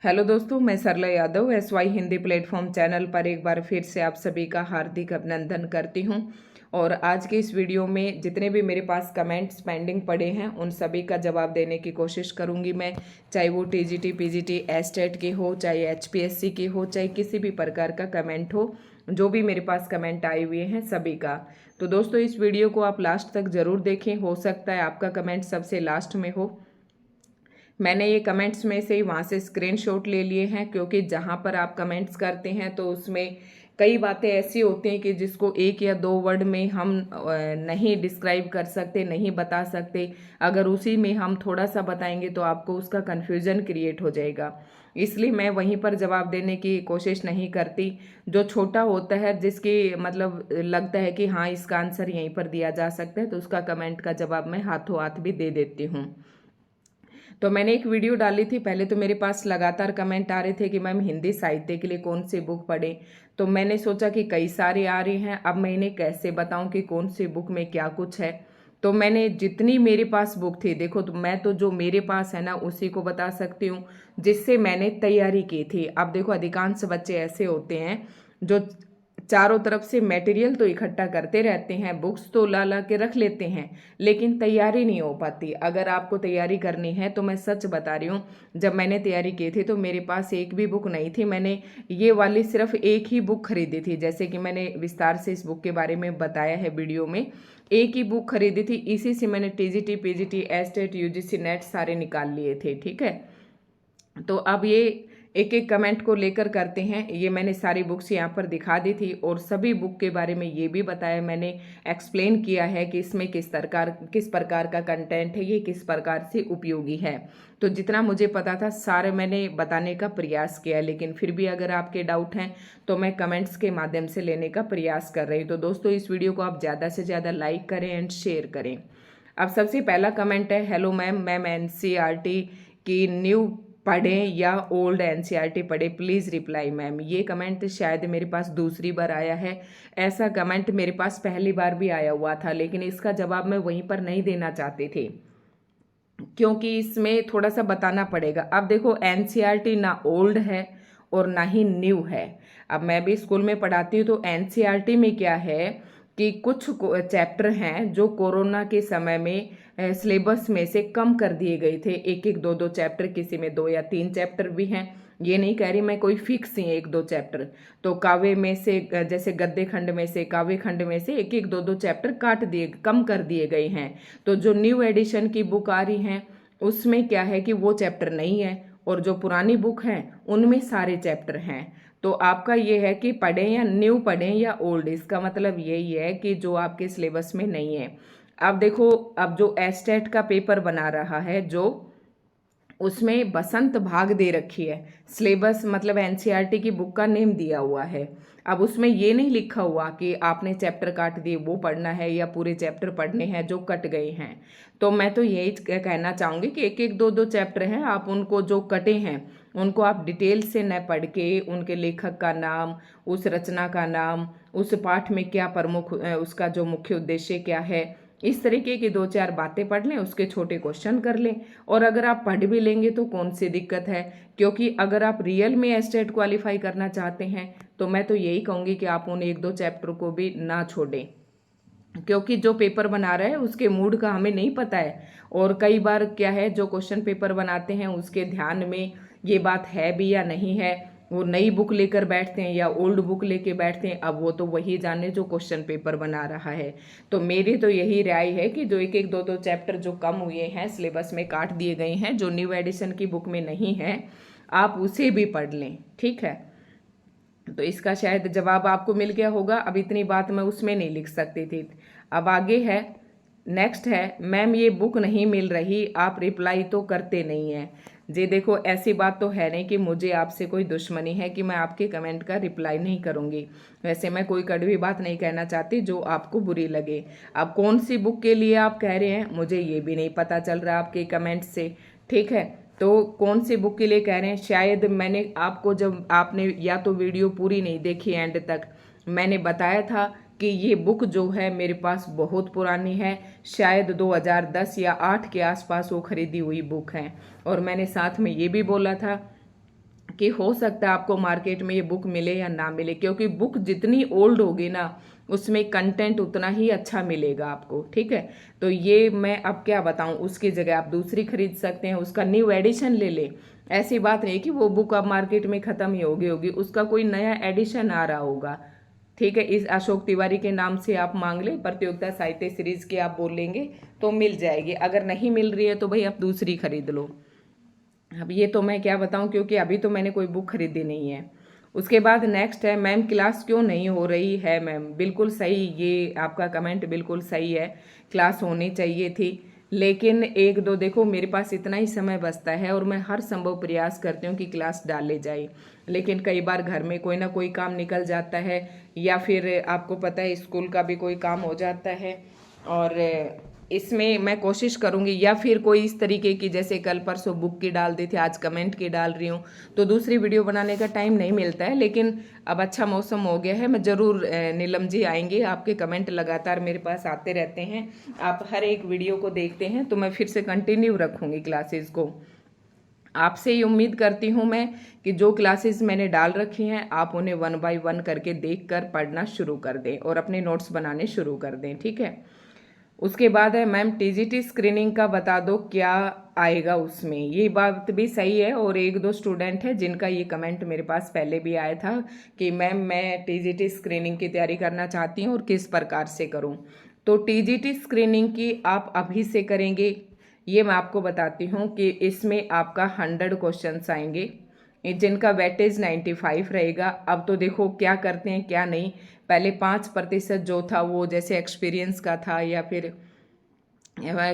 Hello दोस्तों, मैं Sarla Yadav SY Hindi platform channel पर एक बार फिर से आप सभी का हार्दिक अभिनंदन करती हूं। और आज के इस वीडियो में जितने भी मेरे पास कमेंट्स पेंडिंग पड़े हैं उन सभी का जवाब देने की कोशिश करूंगी मैं, चाहे वो TGT PGT एस्टेट की हो, चाहे HPSC की हो, चाहे किसी भी प्रकार का कमेंट हो। जो भी मेरे पास कमेंट आए हुए हैं सभी का। तो दोस्तों इस वीडियो को आप लास्ट तक ज़रूर देखें, हो सकता है आपका कमेंट सबसे लास्ट में हो। मैंने ये कमेंट्स में से वहाँ से स्क्रीनशॉट ले लिए हैं, क्योंकि जहाँ पर आप कमेंट्स करते हैं तो उसमें कई बातें ऐसी होती हैं कि जिसको एक या दो वर्ड में हम नहीं डिस्क्राइब कर सकते, नहीं बता सकते। अगर उसी में हम थोड़ा सा बताएंगे तो आपको उसका कन्फ्यूजन क्रिएट हो जाएगा। इसलिए मैं वहीं पर जवाब देने की कोशिश नहीं करती। जो छोटा होता है, जिसकी मतलब लगता है कि हाँ इसका आंसर यहीं पर दिया जा सकता है, तो उसका कमेंट का जवाब मैं हाथों हाथ भी दे देती हूँ। तो मैंने एक वीडियो डाली थी, पहले तो मेरे पास लगातार कमेंट आ रहे थे कि मैम हिंदी साहित्य के लिए कौन सी बुक पढ़े। तो मैंने सोचा कि कई सारे आ रहे हैं, अब मैं इन्हें कैसे बताऊं कि कौन सी बुक में क्या कुछ है। तो मैंने जितनी मेरे पास बुक थी, देखो तो मैं तो जो मेरे पास है ना उसी को बता सकती हूँ, जिससे मैंने तैयारी की थी। अब देखो अधिकांश बच्चे ऐसे होते हैं जो चारों तरफ से मटेरियल तो इकट्ठा करते रहते हैं, बुक्स तो ला ला के रख लेते हैं, लेकिन तैयारी नहीं हो पाती। अगर आपको तैयारी करनी है तो मैं सच बता रही हूँ, जब मैंने तैयारी की थी तो मेरे पास एक भी बुक नहीं थी। मैंने ये वाली सिर्फ एक ही बुक खरीदी थी, जैसे कि मैंने विस्तार से इस बुक के बारे में बताया है वीडियो में। एक ही बुक खरीदी थी, इसी से मैंने TGT PGT estate UGC net सारे निकाल लिए थे। ठीक है, तो अब ये एक एक कमेंट को लेकर करते हैं। ये मैंने सारी बुक्स यहाँ पर दिखा दी थी और सभी बुक के बारे में ये भी बताया, मैंने एक्सप्लेन किया है कि इसमें किस प्रकार का कंटेंट है, ये किस प्रकार से उपयोगी है। तो जितना मुझे पता था सारे मैंने बताने का प्रयास किया, लेकिन फिर भी अगर आपके डाउट हैं तो मैं कमेंट्स के माध्यम से लेने का प्रयास कर रही हूँ। तो दोस्तों इस वीडियो को आप ज़्यादा से ज़्यादा लाइक करें एंड शेयर करें। अब सबसे पहला कमेंट है, हेलो मैम, मैम NCERT की न्यू पढ़ें या ओल्ड NCERT पढ़े, प्लीज़ रिप्लाई मैम। ये कमेंट शायद मेरे पास दूसरी बार आया है। ऐसा कमेंट मेरे पास पहली बार भी आया हुआ था, लेकिन इसका जवाब मैं वहीं पर नहीं देना चाहती थी, क्योंकि इसमें थोड़ा सा बताना पड़ेगा। अब देखो NCERT ना ओल्ड है और ना ही न्यू है। अब मैं भी स्कूल में पढ़ाती हूँ, तो NCERT में क्या है कि कुछ चैप्टर हैं जो कोरोना के समय में सिलेबस में से कम कर दिए गए थे। एक एक दो दो चैप्टर, किसी में 2 या 3 चैप्टर भी हैं। ये नहीं कह रही मैं कोई फिक्स ही एक दो चैप्टर। तो काव्य में से जैसे गद्य खंड में से, काव्य खंड में से एक एक दो दो चैप्टर काट दिए, कम कर दिए गए हैं। तो जो न्यू एडिशन की बुक आ रही हैं उसमें क्या है कि वो चैप्टर नहीं है, और जो पुरानी बुक हैं उनमें सारे चैप्टर हैं। तो आपका ये है कि पढ़ें या न्यू पढ़ें या ओल्ड, इसका मतलब यही है कि जो आपके सिलेबस में नहीं है। अब देखो, अब जो एस्टेट का पेपर बना रहा है, जो उसमें बसंत भाग दे रखी है, सिलेबस मतलब NCERT की बुक का नेम दिया हुआ है। अब उसमें ये नहीं लिखा हुआ कि आपने चैप्टर काट दिए वो पढ़ना है या पूरे चैप्टर पढ़ने हैं जो कट गए हैं। तो मैं तो यही कहना चाहूँगी कि एक एक दो दो चैप्टर हैं, आप उनको जो कटे हैं उनको आप डिटेल से न पढ़ के उनके लेखक का नाम, उस रचना का नाम, उस पाठ में क्या प्रमुख उसका जो मुख्य उद्देश्य क्या है, इस तरीके की 2-4 बातें पढ़ लें, उसके छोटे क्वेश्चन कर लें। और अगर आप पढ़ भी लेंगे तो कौन सी दिक्कत है, क्योंकि अगर आप रियल में एस्टेट क्वालिफाई करना चाहते हैं तो मैं तो यही कहूँगी कि आप उन एक दो चैप्टर को भी ना छोड़ें, क्योंकि जो पेपर बना रहा है उसके मूड का हमें नहीं पता है। और कई बार क्या है, जो क्वेश्चन पेपर बनाते हैं उसके ध्यान में ये बात है भी या नहीं है, वो नई बुक लेकर बैठते हैं या ओल्ड बुक लेके बैठते हैं, अब वो तो वही जाने जो क्वेश्चन पेपर बना रहा है। तो मेरी तो यही राय है कि जो एक एक दो दो चैप्टर जो कम हुए हैं, सिलेबस में काट दिए गए हैं, जो न्यू एडिशन की बुक में नहीं है, आप उसे भी पढ़ लें। ठीक है, तो इसका शायद जवाब आपको मिल गया होगा। अब इतनी बात मैं उसमें नहीं लिख सकती थी। अब आगे है, नेक्स्ट है, मैम ये बुक नहीं मिल रही, आप रिप्लाई तो करते नहीं हैं। जी देखो, ऐसी बात तो है नहीं कि मुझे आपसे कोई दुश्मनी है कि मैं आपके कमेंट का रिप्लाई नहीं करूंगी। वैसे मैं कोई कड़वी बात नहीं कहना चाहती जो आपको बुरी लगे। अब कौन सी बुक के लिए आप कह रहे हैं मुझे ये भी नहीं पता चल रहा आपके कमेंट से। ठीक है, तो कौन सी बुक के लिए कह रहे हैं, शायद मैंने आपको, जब आपने या तो वीडियो पूरी नहीं देखी एंड तक, मैंने बताया था कि ये बुक जो है मेरे पास बहुत पुरानी है, शायद 2010 या 8 के आसपास वो खरीदी हुई बुक है। और मैंने साथ में ये भी बोला था कि हो सकता है आपको मार्केट में ये बुक मिले या ना मिले, क्योंकि बुक जितनी ओल्ड होगी ना उसमें कंटेंट उतना ही अच्छा मिलेगा आपको। ठीक है, तो ये मैं अब क्या बताऊं, उसकी जगह आप दूसरी खरीद सकते हैं, उसका न्यू एडिशन ले ले। ऐसी बात नहीं कि वो बुक अब मार्केट में ख़त्म ही होगी, उसका कोई नया एडिशन आ रहा होगा। ठीक है, इस अशोक तिवारी के नाम से आप मांग ले, प्रतियोगिता साहित्य सीरीज की आप बोलेंगे तो मिल जाएगी। अगर नहीं मिल रही है तो भाई आप दूसरी खरीद लो। अब ये तो मैं क्या बताऊं, क्योंकि अभी तो मैंने कोई बुक खरीदी नहीं है। उसके बाद नेक्स्ट है, मैम क्लास क्यों नहीं हो रही है। मैम बिल्कुल सही, ये आपका कमेंट बिल्कुल सही है, क्लास होनी चाहिए थी, लेकिन एक दो देखो मेरे पास इतना ही समय बचता है और मैं हर संभव प्रयास करती हूँ कि क्लास डाले जाए, लेकिन कई बार घर में कोई ना कोई काम निकल जाता है, या फिर आपको पता है स्कूल का भी कोई काम हो जाता है। और इसमें मैं कोशिश करूंगी, या फिर कोई इस तरीके की, जैसे कल परसों बुक की डाल दी थी, आज कमेंट की डाल रही हूँ, तो दूसरी वीडियो बनाने का टाइम नहीं मिलता है। लेकिन अब अच्छा मौसम हो गया है, मैं ज़रूर, नीलम जी आएंगे, आपके कमेंट लगातार मेरे पास आते रहते हैं, आप हर एक वीडियो को देखते हैं, तो मैं फिर से कंटिन्यू रखूँगी क्लासेस को। आपसे ये उम्मीद करती हूँ मैं कि जो क्लासेस मैंने डाल रखी हैं आप उन्हें 1 बाय 1 करके देखकर पढ़ना शुरू कर दें और अपने नोट्स बनाने शुरू कर दें। ठीक है, उसके बाद है, मैम टीजीटी स्क्रीनिंग का बता दो क्या आएगा उसमें। ये बात भी सही है, और एक दो स्टूडेंट है जिनका ये कमेंट मेरे पास पहले भी आया था कि मैम मैं टीजीटी स्क्रीनिंग की तैयारी करना चाहती हूँ और किस प्रकार से करूँ। तो टीजीटी स्क्रीनिंग की आप अभी से करेंगे, ये मैं आपको बताती हूँ कि इसमें आपका 100 क्वेश्चंस आएंगे, जिनका वेटेज 95 रहेगा। अब तो देखो क्या करते हैं क्या नहीं, पहले 5% जो था वो जैसे एक्सपीरियंस का था, या फिर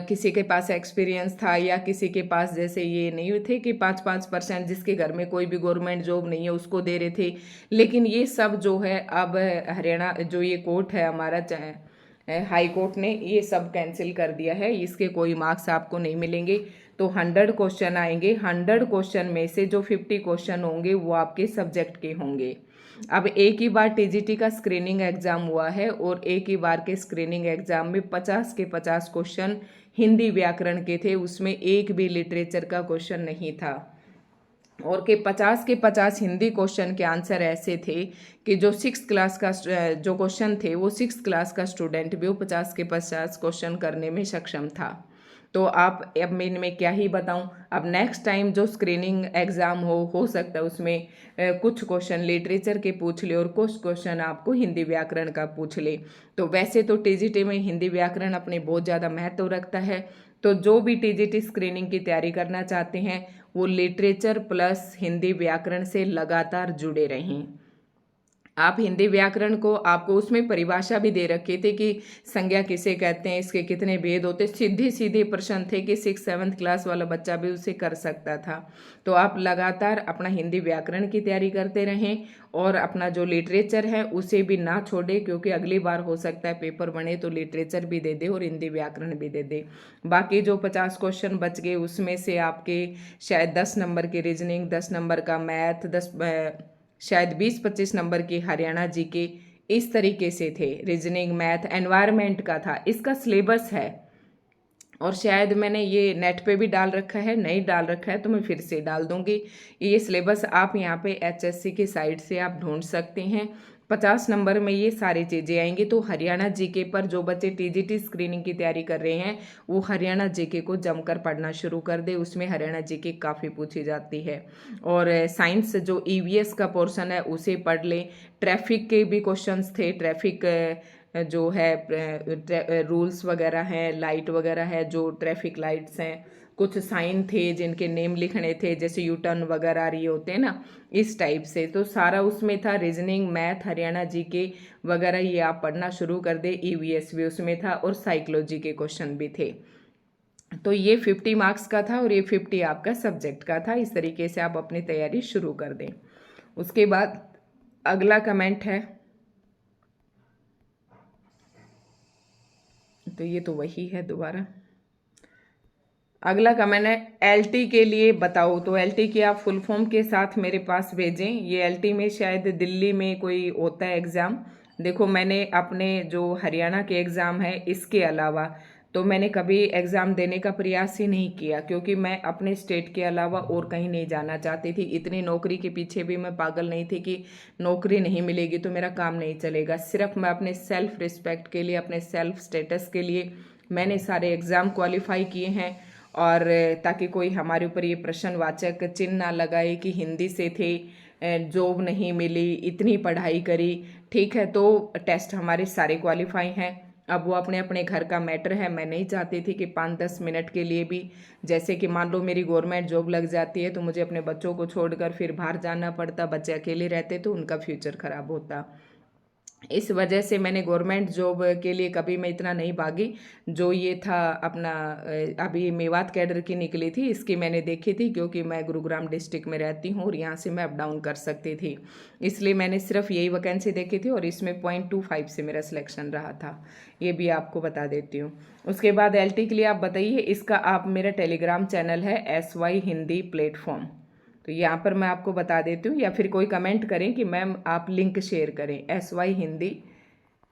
किसी के पास एक्सपीरियंस था, या किसी के पास जैसे ये नहीं थे कि 5-5% जिसके घर में कोई भी गवर्नमेंट जॉब नहीं है उसको दे रहे थे। लेकिन ये सब जो है अब हरियाणा जो ये कोर्ट है हमारा, हाई कोर्ट ने ये सब कैंसिल कर दिया है, इसके कोई मार्क्स आपको नहीं मिलेंगे। तो 100 क्वेश्चन आएंगे, 100 क्वेश्चन में से जो 50 क्वेश्चन होंगे वो आपके सब्जेक्ट के होंगे। अब एक ही बार टीजीटी का स्क्रीनिंग एग्जाम हुआ है, और एक ही बार के स्क्रीनिंग एग्जाम में 50 के 50 क्वेश्चन हिंदी व्याकरण के थे, उसमें एक भी लिटरेचर का क्वेश्चन नहीं था। और के 50 हिंदी क्वेश्चन के आंसर ऐसे थे कि जो 6th क्लास का जो क्वेश्चन थे वो 6th क्लास का स्टूडेंट भी वो 50 के 50 क्वेश्चन करने में सक्षम था। तो आप, अब मैं इनमें क्या ही बताऊं। अब नेक्स्ट टाइम जो स्क्रीनिंग एग्ज़ाम हो सकता है उसमें कुछ क्वेश्चन लिटरेचर के पूछ ले और कुछ क्वेश्चन आपको हिंदी व्याकरण का पूछ ले। तो वैसे तो टीजीटी में हिंदी व्याकरण अपने बहुत ज़्यादा महत्व रखता है, तो जो भी टीजीटी स्क्रीनिंग की तैयारी करना चाहते हैं वो लिटरेचर प्लस हिंदी व्याकरण से लगातार जुड़े रहें। आप हिंदी व्याकरण को, आपको उसमें परिभाषा भी दे रखी थी कि संज्ञा किसे कहते हैं, इसके कितने भेद होते, सीधे सीधे प्रश्न थे कि 6th-7th क्लास वाला बच्चा भी उसे कर सकता था। तो आप लगातार अपना हिंदी व्याकरण की तैयारी करते रहें, और अपना जो लिटरेचर है उसे भी ना छोड़े, क्योंकि अगली बार हो सकता है पेपर बने तो लिटरेचर भी दे दे और हिंदी व्याकरण भी दे दे। बाकी जो 50 क्वेश्चन बच गए उसमें से आपके शायद 10 नंबर की रीजनिंग, 10 नंबर का मैथ, शायद 20-25 नंबर की हरियाणा जीके, इस तरीके से थे। रीजनिंग, मैथ, एनवायरनमेंट का था, इसका सिलेबस है, और शायद मैंने ये नेट पे भी डाल रखा है, नहीं डाल रखा है तो मैं फिर से डाल दूंगी। ये सिलेबस आप यहाँ पे एचएससी की साइट से आप ढूंढ सकते हैं। 50 नंबर में ये सारी चीज़ें आएंगी। तो हरियाणा जीके पर जो बच्चे टीजीटी स्क्रीनिंग की तैयारी कर रहे हैं वो हरियाणा जीके को जमकर पढ़ना शुरू कर दे, उसमें हरियाणा जीके काफ़ी पूछी जाती है। और साइंस जो ईवीएस का पोर्शन है उसे पढ़ लें। ट्रैफिक के भी क्वेश्चंस थे, ट्रैफिक जो है रूल्स वगैरह हैं, लाइट वगैरह है, जो ट्रैफिक लाइट्स हैं, कुछ साइन थे जिनके नेम लिखने थे, जैसे यू टर्न वगैरह ये होते हैं ना, इस टाइप से। तो सारा उसमें था। रीजनिंग, मैथ, हरियाणा जीके वगैरह ये आप पढ़ना शुरू कर दे। ईवीएस भी उसमें था, और साइकोलॉजी के क्वेश्चन भी थे। तो ये 50 मार्क्स का था, और ये 50 आपका सब्जेक्ट का था। इस तरीके से आप अपनी तैयारी शुरू कर दें। उसके बाद अगला कमेंट है, तो ये तो वही है दोबारा। अगला कमेंट है, एलटी के लिए बताओ। तो एलटी की आप फुल फॉर्म के साथ मेरे पास भेजें। ये एलटी में शायद दिल्ली में कोई होता है एग्ज़ाम। देखो मैंने अपने जो हरियाणा के एग्ज़ाम है इसके अलावा तो मैंने कभी एग्ज़ाम देने का प्रयास ही नहीं किया, क्योंकि मैं अपने स्टेट के अलावा और कहीं नहीं जाना चाहती थी। इतनी नौकरी के पीछे भी मैं पागल नहीं थी कि नौकरी नहीं मिलेगी तो मेरा काम नहीं चलेगा। सिर्फ मैं अपने सेल्फ रिस्पेक्ट के लिए, अपने सेल्फ स्टेटस के लिए मैंने सारे एग्ज़ाम क्वालिफाई किए हैं, और ताकि कोई हमारे ऊपर ये प्रश्नवाचक चिन्ह ना लगाए कि हिंदी से थे, जॉब नहीं मिली, इतनी पढ़ाई करी। ठीक है, तो टेस्ट हमारे सारे क्वालिफाई हैं। अब वो अपने अपने घर का मैटर है। मैं नहीं चाहती थी कि 5-10 मिनट के लिए भी, जैसे कि मान लो मेरी गवर्नमेंट जॉब लग जाती है तो मुझे अपने बच्चों को छोड़कर फिर बाहर जाना पड़ता, बच्चे अकेले रहते तो उनका फ्यूचर खराब होता। इस वजह से मैंने गवर्नमेंट जॉब के लिए कभी मैं इतना नहीं भागी। जो ये था अपना अभी मेवात कैडर की निकली थी, इसकी मैंने देखी थी, क्योंकि मैं गुरुग्राम डिस्ट्रिक्ट में रहती हूँ और यहाँ से मैं अप डाउन कर सकती थी, इसलिए मैंने सिर्फ यही वैकेंसी देखी थी और इसमें 0.25 से मेरा सिलेक्शन रहा था। ये भी आपको बता देती हूँ। उसके बाद LT के लिए आप बताइए, इसका आप मेरा टेलीग्राम चैनल है SY हिंदी प्लेटफॉर्म, तो यहाँ पर मैं आपको बता देती हूँ, या फिर कोई कमेंट करें कि मैम आप लिंक शेयर करें SY हिंदी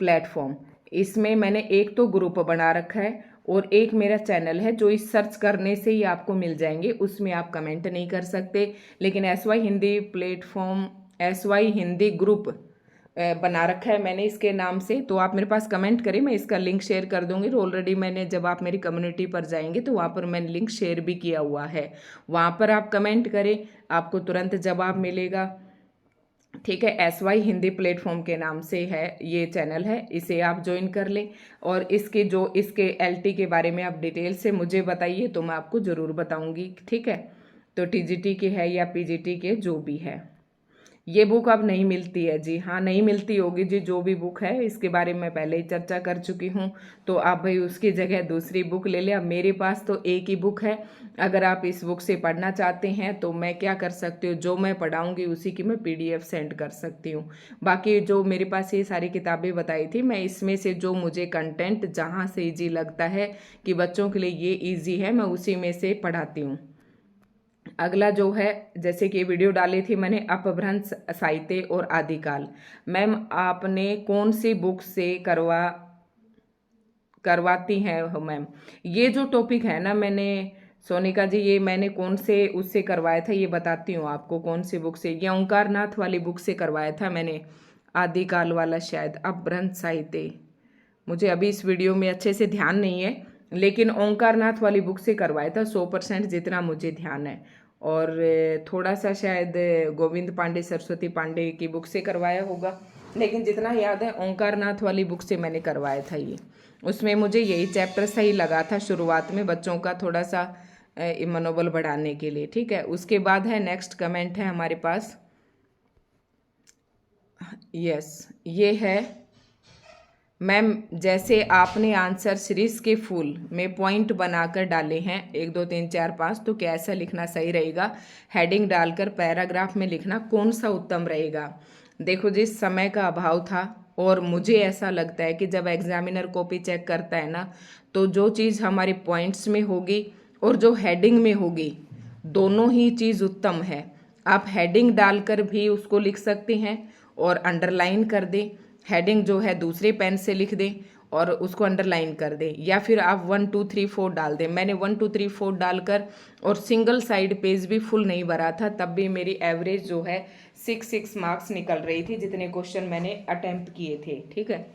प्लेटफॉर्म। इसमें मैंने एक तो ग्रुप बना रखा है और एक मेरा चैनल है, जो इस सर्च करने से ही आपको मिल जाएंगे। उसमें आप कमेंट नहीं कर सकते, लेकिन SY Hindi platform, SY Hindi group बना रखा है मैंने इसके नाम से। तो आप मेरे पास कमेंट करें, मैं इसका लिंक शेयर कर दूंगी। तो ऑलरेडी मैंने, जब आप मेरी कम्युनिटी पर जाएंगे तो वहाँ पर मैंने लिंक शेयर भी किया हुआ है, वहाँ पर आप कमेंट करें, आपको तुरंत जवाब मिलेगा। ठीक है, SY हिंदी प्लेटफॉर्म के नाम से है ये चैनल है, इसे आप ज्वाइन कर लें। और इसके LT के बारे में आप डिटेल से मुझे बताइए तो मैं आपको ज़रूर बताऊंगी। ठीक है, तो TGT के है या PGT के, जो भी है। ये बुक अब नहीं मिलती है जी, हाँ नहीं मिलती होगी जी। जो भी बुक है इसके बारे में मैं पहले ही चर्चा कर चुकी हूँ, तो आप भाई उसकी जगह दूसरी बुक ले लें। अब मेरे पास तो एक ही बुक है। अगर आप इस बुक से पढ़ना चाहते हैं तो मैं क्या कर सकती हूँ, जो मैं पढ़ाऊँगी उसी की मैं PDF सेंड कर सकती हूँ। बाकी जो मेरे पास ये सारी किताबें बताई थी, मैं इसमें से जो मुझे कंटेंट जहाँ से ईजी लगता है कि बच्चों के लिए ये ईजी है, मैं उसी में से पढ़ाती हूँ। अगला जो है, जैसे कि वीडियो डाली थी मैंने अपभ्रंश साहित्य और आदिकाल। मैम आपने कौन सी बुक से करवाती हैं हो मैम? ये जो टॉपिक है ना, मैंने सोनिका जी, ये मैंने कौन से उससे करवाया था ये बताती हूँ आपको। कौन सी बुक से? ये ओंकार नाथ वाली बुक से करवाया था मैंने, आदिकाल वाला शायद, अपभ्रंश साहित्य। मुझे अभी इस वीडियो में अच्छे से ध्यान नहीं है, लेकिन ओंकार नाथ वाली बुक से करवाया था 100% जितना मुझे ध्यान है। और थोड़ा सा शायद गोविंद पांडे, सरस्वती पांडे की बुक से करवाया होगा, लेकिन जितना याद है ओंकार नाथ वाली बुक से मैंने करवाया था ये। उसमें मुझे यही चैप्टर सही लगा था शुरुआत में, बच्चों का थोड़ा सा मनोबल बढ़ाने के लिए। ठीक है, उसके बाद है नेक्स्ट कमेंट है हमारे पास। यस, ये है मैम, जैसे आपने आंसर सीरीज के फुल में पॉइंट बनाकर डाले हैं 1 2 3 4 5, तो कैसा लिखना सही रहेगा? हेडिंग डालकर पैराग्राफ में लिखना कौन सा उत्तम रहेगा? देखो जिस समय का अभाव था, और मुझे ऐसा लगता है कि जब एग्जामिनर कॉपी चेक करता है ना, तो जो चीज़ हमारी पॉइंट्स में होगी और जो हेडिंग में होगी, दोनों ही चीज़ उत्तम है। आप हेडिंग डालकर भी उसको लिख सकते हैं और अंडरलाइन कर दें। हेडिंग जो है दूसरे पेन से लिख दें और उसको अंडरलाइन कर दें, या फिर आप 1 2 3 4 डाल दें। मैंने 1 2 3 4 डालकर और सिंगल साइड पेज भी फुल नहीं भरा था, तब भी मेरी एवरेज जो है 6 मार्क्स निकल रही थी, जितने क्वेश्चन मैंने अटेम्प्ट किए थे। ठीक है,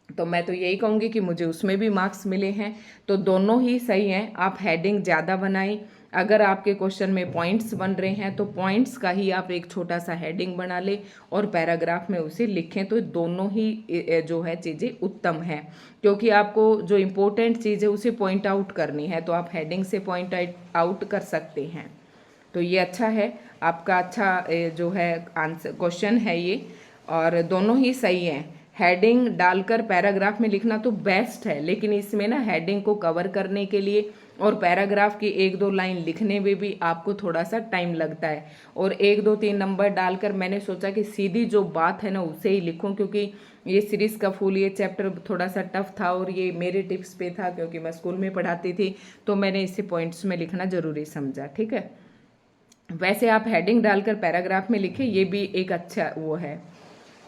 तो मैं तो यही कहूँगी कि मुझे उसमें भी मार्क्स मिले हैं, तो दोनों ही सही हैं। आप हेडिंग ज़्यादा बनाएं। अगर आपके क्वेश्चन में पॉइंट्स बन रहे हैं तो पॉइंट्स का ही आप एक छोटा सा हेडिंग बना लें और पैराग्राफ में उसे लिखें, तो दोनों ही जो है चीज़ें उत्तम हैं। क्योंकि आपको जो इम्पोर्टेंट चीज़ है उसे पॉइंट आउट करनी है, तो आप हेडिंग से पॉइंट आउट कर सकते हैं। तो ये अच्छा है आपका, अच्छा जो है आंसर क्वेश्चन है ये, और दोनों ही सही हैं। हेडिंग डालकर पैराग्राफ में लिखना तो बेस्ट है, लेकिन इसमें ना हेडिंग को कवर करने के लिए और पैराग्राफ की 1 2 लाइन लिखने में भी आपको थोड़ा सा टाइम लगता है। और 1 2 3 नंबर डालकर मैंने सोचा कि सीधी जो बात है ना उसे ही लिखूं, क्योंकि ये सीरीज का फुल ये चैप्टर थोड़ा सा टफ था और ये मेरे टिप्स पे था, क्योंकि मैं स्कूल में पढ़ाती थी, तो मैंने इसे पॉइंट्स में लिखना जरूरी समझा। ठीक है, वैसे आप हेडिंग डालकर पैराग्राफ में लिखें, ये भी एक अच्छा वो है।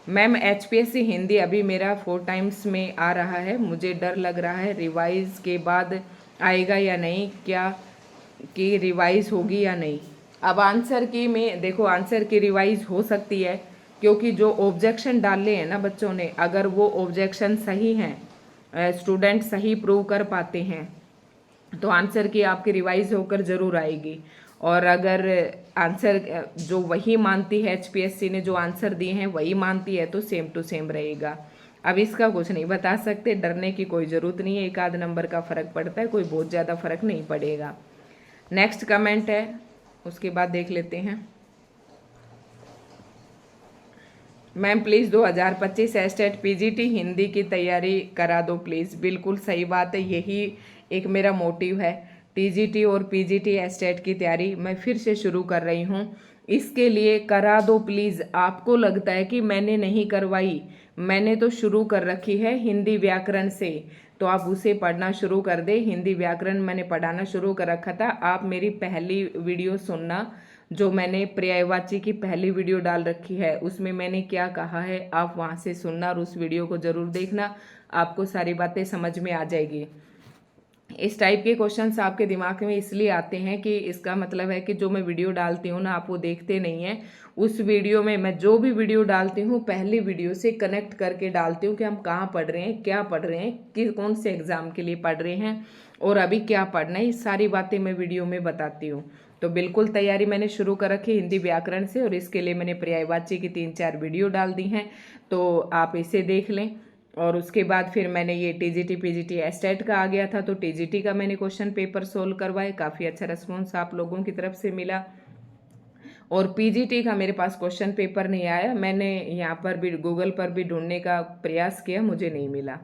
मैम HPSC हिंदी अभी मेरा 4 टाइम्स में आ रहा है, मुझे डर लग रहा है रिवाइज के बाद आएगा या नहीं, क्या कि रिवाइज होगी या नहीं। अब आंसर की में देखो, आंसर की रिवाइज हो सकती है, क्योंकि जो ऑब्जेक्शन डाले हैं ना बच्चों ने, अगर वो ऑब्जेक्शन सही हैं, स्टूडेंट सही प्रूव कर पाते हैं, तो आंसर की आपकी रिवाइज होकर ज़रूर आएगी। और अगर आंसर जो वही मानती है, HPSC ने जो आंसर दिए हैं वही मानती है, तो सेम टू सेम रहेगा। अब इसका कुछ नहीं बता सकते, डरने की कोई ज़रूरत नहीं है, एक आध नंबर का फ़र्क पड़ता है, कोई बहुत ज़्यादा फर्क नहीं पड़ेगा। नेक्स्ट कमेंट है, उसके बाद देख लेते हैं। Ma'am please 2025 estate PGT Hindi की तैयारी करा दो प्लीज़। बिल्कुल सही बात है, यही एक मेरा मोटिव है। TGT और PGT एस्टेट की तैयारी मैं फिर से शुरू कर रही हूँ, इसके लिए करा दो प्लीज़। आपको लगता है कि मैंने नहीं करवाई, मैंने तो शुरू कर रखी है हिंदी व्याकरण से, तो आप उसे पढ़ना शुरू कर दे। हिंदी व्याकरण मैंने पढ़ाना शुरू कर रखा था, आप मेरी पहली वीडियो सुनना, जो मैंने पर्यायवाची की पहली वीडियो डाल रखी है, उसमें मैंने क्या कहा है आप वहाँ से सुनना और उस वीडियो को ज़रूर देखना, आपको सारी बातें समझ में आ जाएगी। इस टाइप के क्वेश्चंस आपके दिमाग में इसलिए आते हैं कि इसका मतलब है कि जो मैं वीडियो डालती हूँ ना, आप वो देखते नहीं हैं। उस वीडियो में मैं जो भी वीडियो डालती हूँ, पहली वीडियो से कनेक्ट करके डालती हूँ कि हम कहाँ पढ़ रहे हैं, क्या पढ़ रहे हैं, कि कौन से एग्ज़ाम के लिए पढ़ रहे हैं और अभी क्या पढ़ना है, ये सारी बातें मैं वीडियो में बताती हूँ। तो बिल्कुल तैयारी मैंने शुरू कर रखी हिंदी व्याकरण से, और इसके लिए मैंने पर्यायवाची की 3-4 वीडियो डाल दी हैं, तो आप इसे देख लें। और उसके बाद फिर मैंने ये TGT PGT एस्टेट का आ गया था, तो TGT का मैंने क्वेश्चन पेपर सोल्व करवाए, काफ़ी अच्छा रिस्पॉन्स आप लोगों की तरफ से मिला। और PGT का मेरे पास क्वेश्चन पेपर नहीं आया, मैंने यहाँ पर भी गूगल पर भी ढूंढने का प्रयास किया, मुझे नहीं मिला।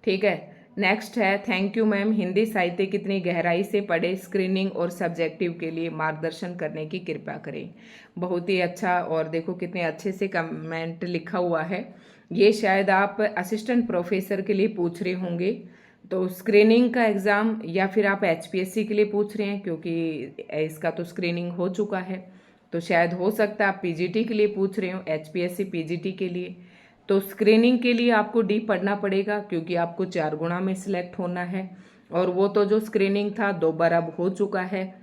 ठीक है, नेक्स्ट है, थैंक यू मैम, हिंदी साहित्य कितनी गहराई से पढ़े, स्क्रीनिंग और सब्जेक्टिव के लिए मार्गदर्शन करने की कृपा करें। बहुत ही अच्छा, और देखो कितने अच्छे से कमेंट लिखा हुआ है। ये शायद आप असिस्टेंट प्रोफेसर के लिए पूछ रहे होंगे, तो स्क्रीनिंग का एग्ज़ाम, या फिर आप HPSC के लिए पूछ रहे हैं, क्योंकि इसका तो स्क्रीनिंग हो चुका है, तो शायद हो सकता है आप PGT के लिए पूछ रहे हो, HPSC PGT के लिए। तो स्क्रीनिंग के लिए आपको डीप पढ़ना पड़ेगा, क्योंकि आपको 4 गुणा में सिलेक्ट होना है, और वो तो जो स्क्रीनिंग था 2 बार अब हो चुका है,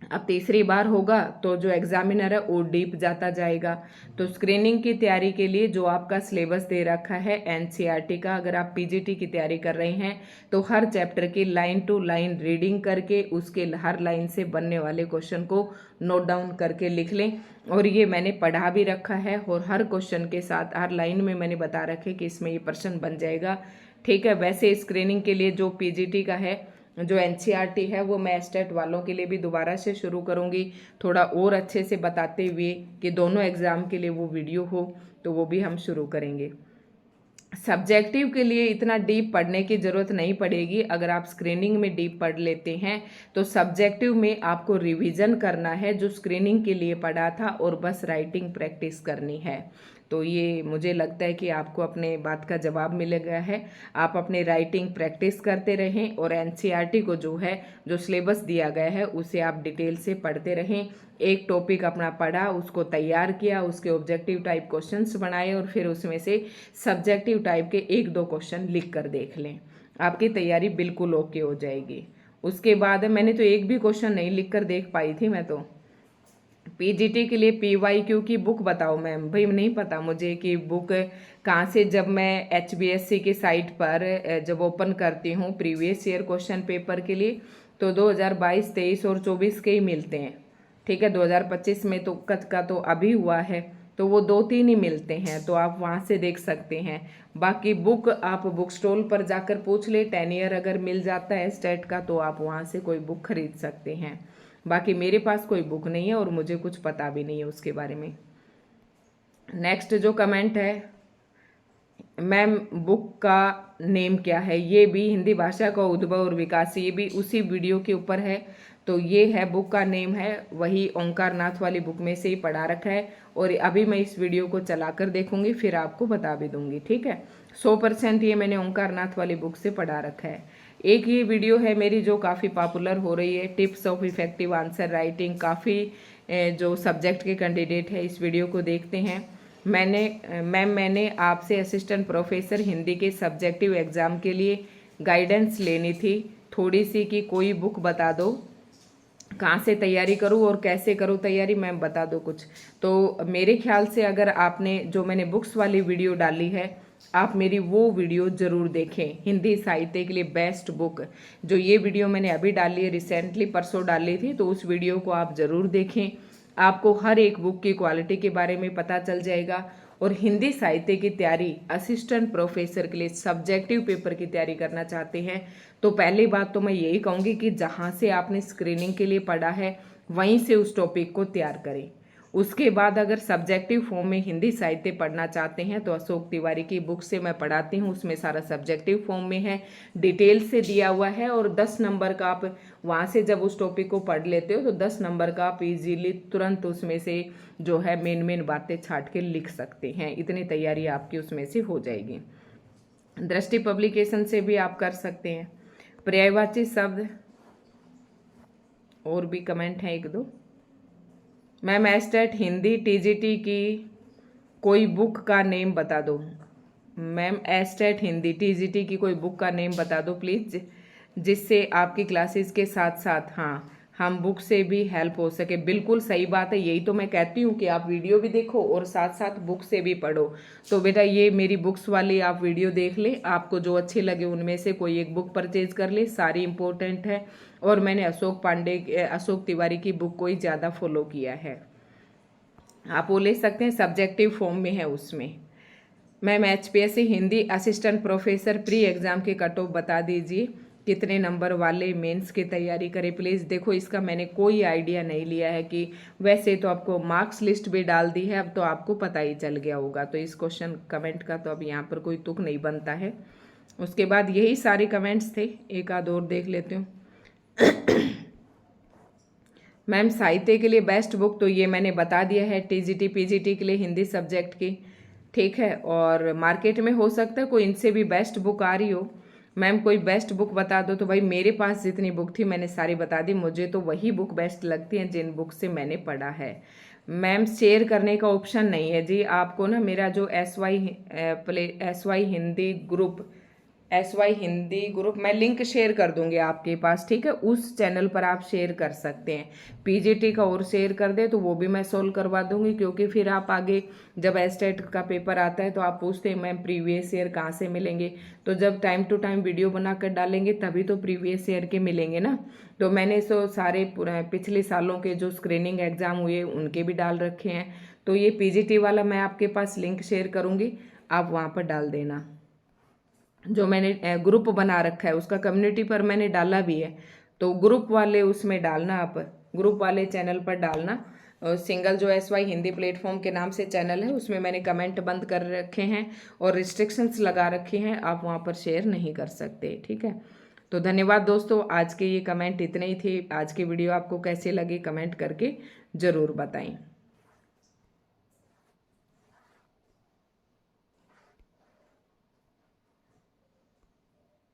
अब तीसरी बार होगा, तो जो एग्जामिनर है वो डीप जाता जाएगा। तो स्क्रीनिंग की तैयारी के लिए जो आपका सिलेबस दे रखा है NCERT का, अगर आप PGT की तैयारी कर रहे हैं तो हर चैप्टर की लाइन टू लाइन रीडिंग करके उसके हर लाइन से बनने वाले क्वेश्चन को नोट डाउन करके लिख लें। और ये मैंने पढ़ा भी रखा है, और हर क्वेश्चन के साथ हर लाइन में मैंने बता रखे कि इसमें ये प्रश्न बन जाएगा। ठीक है, वैसे स्क्रीनिंग के लिए जो PGT का है, जो NCERT है, वो मैं एस्टेट वालों के लिए भी दोबारा से शुरू करूँगी, थोड़ा और अच्छे से बताते हुए कि दोनों एग्ज़ाम के लिए वो वीडियो हो, तो वो भी हम शुरू करेंगे। सब्जेक्टिव के लिए इतना डीप पढ़ने की ज़रूरत नहीं पड़ेगी, अगर आप स्क्रीनिंग में डीप पढ़ लेते हैं तो सब्जेक्टिव में आपको रिवीजन करना है जो स्क्रीनिंग के लिए पढ़ा था, और बस राइटिंग प्रैक्टिस करनी है। तो ये मुझे लगता है कि आपको अपने बात का जवाब मिल गया है। आप अपनी राइटिंग प्रैक्टिस करते रहें, और NCERT को जो है, जो सिलेबस दिया गया है, उसे आप डिटेल से पढ़ते रहें। एक टॉपिक अपना पढ़ा, उसको तैयार किया, उसके ऑब्जेक्टिव टाइप क्वेश्चंस बनाए, और फिर उसमें से सब्जेक्टिव टाइप के 1-2 क्वेश्चन लिख कर देख लें, आपकी तैयारी बिल्कुल ओके हो जाएगी। उसके बाद मैंने तो एक भी क्वेश्चन नहीं लिख कर देख पाई थी मैं तो। PGT के लिए PYQ की बुक बताओ मैम, भाई नहीं पता मुझे कि बुक कहाँ से। जब मैं HBSC की साइट पर जब ओपन करती हूँ प्रीवियस ईयर क्वेश्चन पेपर के लिए, तो 2022, 23 और 24 के ही मिलते हैं। ठीक है, 2025 में तो कच का तो अभी हुआ है, तो वो 2-3 ही मिलते हैं, तो आप वहाँ से देख सकते हैं। बाकी बुक आप बुक स्टॉल पर जाकर पूछ ले, 10 ईयर अगर मिल जाता है स्टेट का, तो आप वहाँ से कोई बुक खरीद सकते हैं। बाकी मेरे पास कोई बुक नहीं है, और मुझे कुछ पता भी नहीं है उसके बारे में। नेक्स्ट जो कमेंट है, मैम बुक का नेम क्या है, ये भी हिंदी भाषा का उद्भव और विकास, ये भी उसी वीडियो के ऊपर है। तो ये है बुक का नेम है, वही ओंकार नाथ वाली बुक में से ही पढ़ा रखा है, और अभी मैं इस वीडियो को चलाकर देखूंगी, फिर आपको बता भी दूंगी। ठीक है, 100% ये मैंने ओंकार नाथ वाली बुक से पढ़ा रखा है। एक ये वीडियो है मेरी जो काफ़ी पॉपुलर हो रही है, tips of effective answer writing, काफ़ी जो सब्जेक्ट के कैंडिडेट है इस वीडियो को देखते हैं। मैंने आपसे असिस्टेंट प्रोफेसर हिंदी के सब्जेक्टिव एग्ज़ाम के लिए गाइडेंस लेनी थी थोड़ी सी, कि कोई बुक बता दो, कहाँ से तैयारी करूँ और कैसे करूँ तैयारी, मैम बता दो कुछ। तो मेरे ख्याल से अगर आपने जो मैंने बुक्स वाली वीडियो डाली है, आप मेरी वो वीडियो ज़रूर देखें। हिंदी साहित्य के लिए बेस्ट बुक, जो ये वीडियो मैंने अभी डाली है, रिसेंटली परसों डाली थी, तो उस वीडियो को आप ज़रूर देखें। आपको हर एक बुक की क्वालिटी के बारे में पता चल जाएगा। और हिंदी साहित्य की तैयारी असिस्टेंट प्रोफेसर के लिए सब्जेक्टिव पेपर की तैयारी करना चाहते हैं, तो पहली बात तो मैं यही कहूँगी कि जहाँ से आपने स्क्रीनिंग के लिए पढ़ा है वहीं से उस टॉपिक को तैयार करें। उसके बाद अगर सब्जेक्टिव फॉर्म में हिंदी साहित्य पढ़ना चाहते हैं तो अशोक तिवारी की बुक से मैं पढ़ाती हूँ, उसमें सारा सब्जेक्टिव फॉर्म में है, डिटेल से दिया हुआ है। और 10 नंबर का आप वहाँ से जब उस टॉपिक को पढ़ लेते हो तो 10 नंबर का आप इजीली तुरंत उसमें से जो है मेन बातें छाट के लिख सकते हैं। इतनी तैयारी आपकी उसमें से हो जाएगी। दृष्टि पब्लिकेशन से भी आप कर सकते हैं। पर्यायवाची शब्द और भी कमेंट हैं एक दो। मैम एस्टेट हिंदी टीजीटी की कोई बुक का नेम बता दो। मैम एस्टेट हिंदी टीजीटी की कोई बुक का नेम बता दो प्लीज़, जिससे आपकी क्लासेस के साथ साथ हाँ हम बुक से भी हेल्प हो सके। बिल्कुल सही बात है, यही तो मैं कहती हूँ कि आप वीडियो भी देखो और साथ साथ बुक से भी पढ़ो। तो बेटा ये मेरी बुक्स वाली आप वीडियो देख ले, आपको जो अच्छी लगे उनमें से कोई एक बुक परचेज कर ले, सारी इंपॉर्टेंट है। और मैंने अशोक तिवारी की बुक को ही ज़्यादा फॉलो किया है। आप वो ले सकते हैं, सब्जेक्टिव फॉर्म में है उसमें। Ma'am HPSC Hindi assistant professor pre exam के कट ऑफ बता दीजिए, कितने नंबर वाले मेंस की तैयारी करें प्लीज़। देखो इसका मैंने कोई आइडिया नहीं लिया है, कि वैसे तो आपको मार्क्स लिस्ट भी डाल दी है, अब तो आपको पता ही चल गया होगा। तो इस क्वेश्चन कमेंट का तो अब यहाँ पर कोई तुक नहीं बनता है। उसके बाद यही सारे कमेंट्स थे, एक आध और देख लेते हूँ। मैम साहित्य के लिए बेस्ट बुक तो ये मैंने बता दिया है, TGT PGT के लिए हिंदी सब्जेक्ट की, ठीक है। और मार्केट में हो सकता है कोई इनसे भी बेस्ट बुक आ रही हो। मैम कोई बेस्ट बुक बता दो। तो भाई मेरे पास जितनी बुक थी मैंने सारी बता दी, मुझे तो वही बुक बेस्ट लगती है जिन बुक से मैंने पढ़ा है। मैम शेयर करने का ऑप्शन नहीं है जी, आपको ना मेरा जो SY हिंदी ग्रुप मैं लिंक शेयर कर दूंगी आपके पास, ठीक है। उस चैनल पर आप शेयर कर सकते हैं। PGT का और शेयर कर दे तो वो भी मैं सोल्व करवा दूंगी, क्योंकि फिर आप आगे जब एस्टेट का पेपर आता है तो आप पूछते हैं मैम प्रीवियस ईयर कहाँ से मिलेंगे, तो जब टाइम टू टाइम वीडियो बनाकर डालेंगे तभी तो प्रीवियस ईयर के मिलेंगे ना। तो मैंने सारे पिछले सालों के जो स्क्रीनिंग एग्जाम हुए उनके भी डाल रखे हैं। तो ये PGT वाला मैं आपके पास लिंक शेयर करूँगी, आप वहाँ पर डाल देना। जो मैंने ग्रुप बना रखा है उसका कम्युनिटी पर मैंने डाला भी है, तो ग्रुप वाले उसमें डालना, आप ग्रुप वाले चैनल पर डालना। सिंगल जो SY हिंदी प्लेटफॉर्म के नाम से चैनल है उसमें मैंने कमेंट बंद कर रखे हैं और रिस्ट्रिक्शंस लगा रखे हैं, आप वहाँ पर शेयर नहीं कर सकते, ठीक है। तो धन्यवाद दोस्तों, आज के ये कमेंट इतने ही थे। आज की वीडियो आपको कैसे लगी कमेंट करके ज़रूर बताएं।